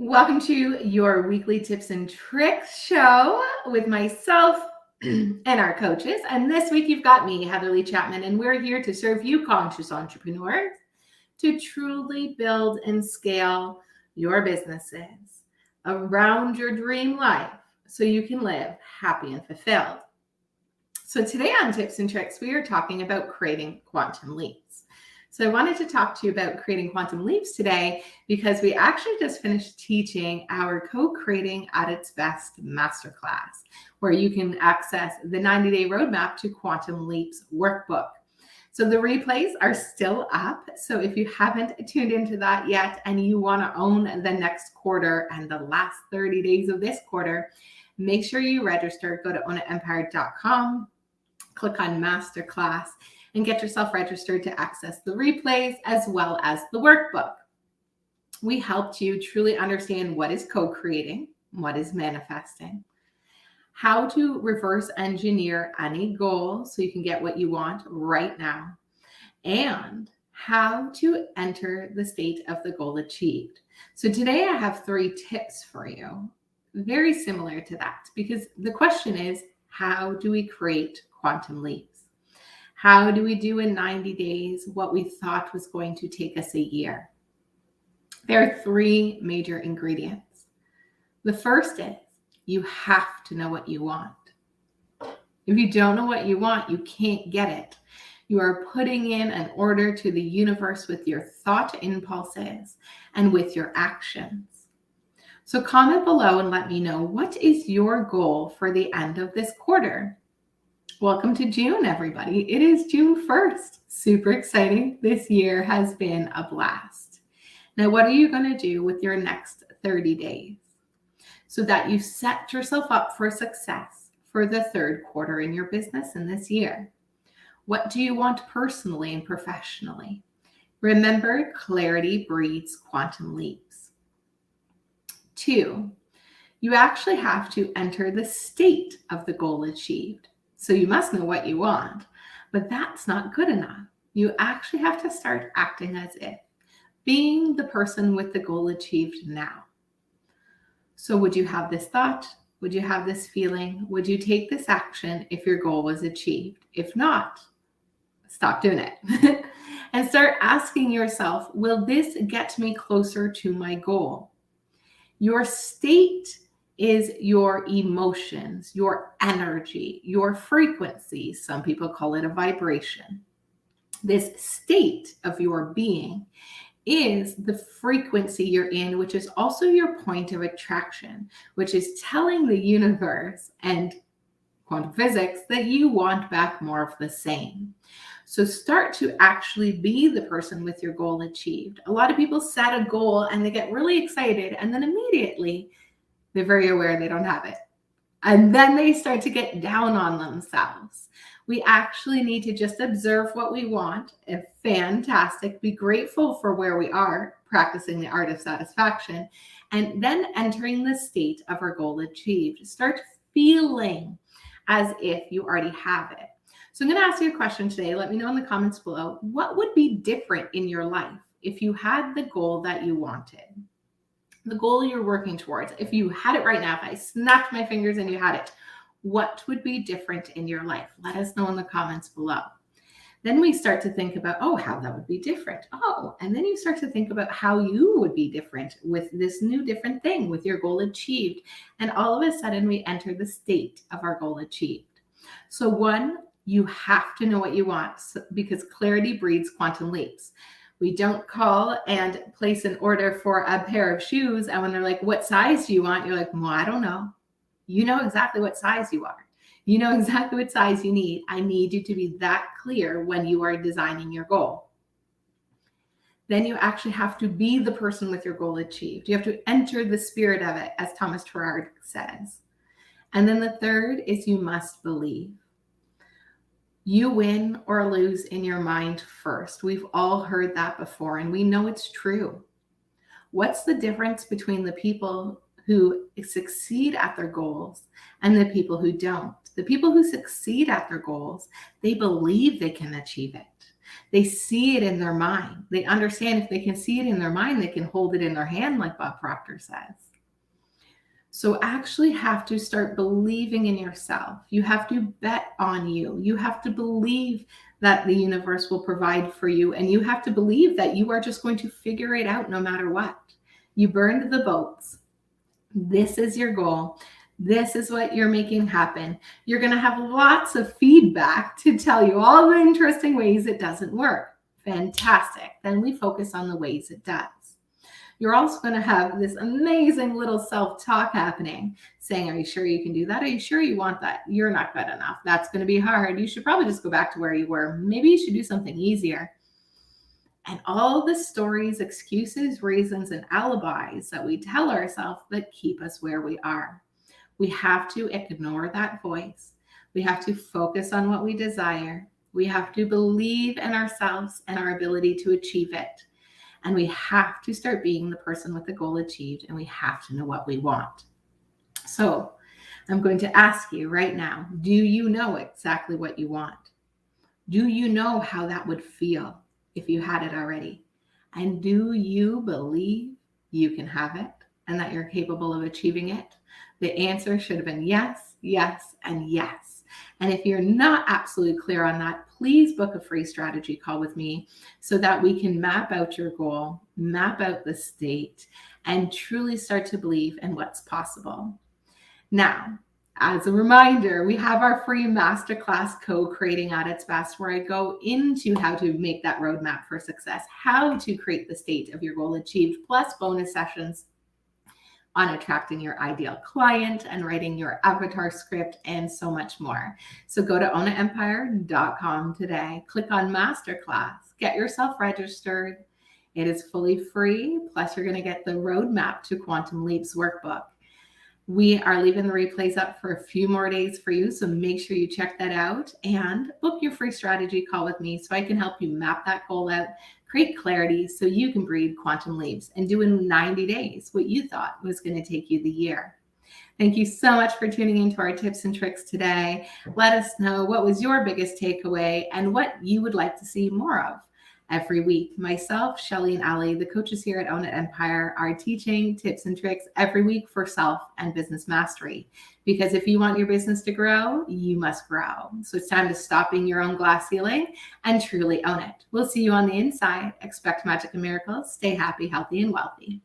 Welcome to your weekly tips and tricks show with myself and our coaches. And this week you've got me, Heatherly Chapman, and we're here to serve you conscious entrepreneurs to truly build and scale your businesses around your dream life so you can live happy and fulfilled. So today on Tips and Tricks, we are talking about creating quantum leaps. So I wanted to talk to you about creating quantum leaps today because we actually just finished teaching our Co-Creating at its Best masterclass, where you can access the 90-day roadmap to quantum leaps workbook. So the replays are still up. So if you haven't tuned into that yet and you want to own the next quarter and the last 30 days of this quarter, make sure you register. Go to ownitempire.com, click on masterclass, and get yourself registered to access the replays as well as the workbook. We helped you truly understand what is co-creating, what is manifesting, how to reverse engineer any goal so you can get what you want right now, and how to enter the state of the goal achieved. So today I have 3 tips for you, very similar to that, because the question is, how do we create quantum leaps? How do we do in 90 days what we thought was going to take us a year? There are 3 major ingredients. The first is you have to know what you want. If you don't know what you want, you can't get it. You are putting in an order to the universe with your thought impulses and with your actions. So comment below and let me know, what is your goal for the end of this quarter? Welcome to June, everybody. It is June 1st. Super exciting. This year has been a blast. Now, what are you going to do with your next 30 days so that you set yourself up for success for the 3rd quarter in your business in this year? What do you want personally and professionally? Remember, clarity breeds quantum leaps. 2, you actually have to enter the state of the goal achieved. So you must know what you want, but that's not good enough. You actually have to start acting as if, being the person with the goal achieved now. So would you have this thought? Would you have this feeling? Would you take this action if your goal was achieved? If not, stop doing it and start asking yourself, will this get me closer to my goal? Your state is your emotions, your energy, your frequency. Some people call it a vibration. This state of your being is the frequency you're in, which is also your point of attraction, which is telling the universe and quantum physics that you want back more of the same. So start to actually be the person with your goal achieved. A lot of people set a goal and they get really excited, and then immediately they're very aware they don't have it. And then they start to get down on themselves. We actually need to just observe what we want. And fantastic. Be grateful for where we are, practicing the art of satisfaction, and then entering the state of our goal achieved. Start feeling as if you already have it. So I'm going to ask you a question today. Let me know in the comments below. What would be different in your life if you had the goal that you wanted? The goal you're working towards. If you had it right now, if I snapped my fingers and you had it, what would be different in your life? Let us know in the comments below. Then we start to think about, how that would be different. And then you start to think about how you would be different with this new different thing, with your goal achieved. And all of a sudden we enter the state of our goal achieved. So 1, you have to know what you want because clarity breeds quantum leaps. We don't call and place an order for a pair of shoes. And when they're like, what size do you want? You're like, well, I don't know. You know exactly what size you are. You know exactly what size you need. I need you to be that clear when you are designing your goal. Then you actually have to be the person with your goal achieved. You have to enter the spirit of it, as Thomas Terrard says. And then the 3rd is you must believe. You win or lose in your mind first. We've all heard that before, and we know it's true. What's the difference between the people who succeed at their goals and the people who don't? The people who succeed at their goals, they believe they can achieve it. They see it in their mind. They understand if they can see it in their mind, they can hold it in their hand, like Bob Proctor says. So actually have to start believing in yourself. You have to bet on you. You have to believe that the universe will provide for you. And you have to believe that you are just going to figure it out no matter what. You burned the boats. This is your goal. This is what you're making happen. You're going to have lots of feedback to tell you all the interesting ways it doesn't work. Fantastic. Then we focus on the ways it does. You're also going to have this amazing little self-talk happening, saying, are you sure you can do that? Are you sure you want that? You're not good enough. That's going to be hard. You should probably just go back to where you were. Maybe you should do something easier. And all the stories, excuses, reasons, and alibis that we tell ourselves that keep us where we are. We have to ignore that voice. We have to focus on what we desire. We have to believe in ourselves and our ability to achieve it. And we have to start being the person with the goal achieved, and we have to know what we want. So I'm going to ask you right now, do you know exactly what you want? Do you know how that would feel if you had it already? And do you believe you can have it and that you're capable of achieving it? The answer should have been yes, yes, and yes. And if you're not absolutely clear on that, please book a free strategy call with me so that we can map out your goal, map out the state, and truly start to believe in what's possible. Now, as a reminder, we have our free masterclass, Co-Creating at Its Best, where I go into how to make that roadmap for success, how to create the state of your goal achieved, plus bonus sessions on attracting your ideal client and writing your avatar script and so much more. So go to ownitempire.com today, click on Masterclass, get yourself registered. It is fully free. Plus you're going to get the roadmap to Quantum Leaps workbook. We are leaving the replays up for a few more days for you. So make sure you check that out and book your free strategy call with me so I can help you map that goal out, create clarity so you can breathe quantum leaps and do in 90 days what you thought was going to take you the year. Thank you so much for tuning into our tips and tricks today. Let us know what was your biggest takeaway and what you would like to see more of. Every week, myself, Shelly, and Ali, the coaches here at Own It Empire, are teaching tips and tricks every week for self and business mastery. Because if you want your business to grow, you must grow. So it's time to stop being your own glass ceiling and truly own it. We'll see you on the inside. Expect magic and miracles. Stay happy, healthy, and wealthy.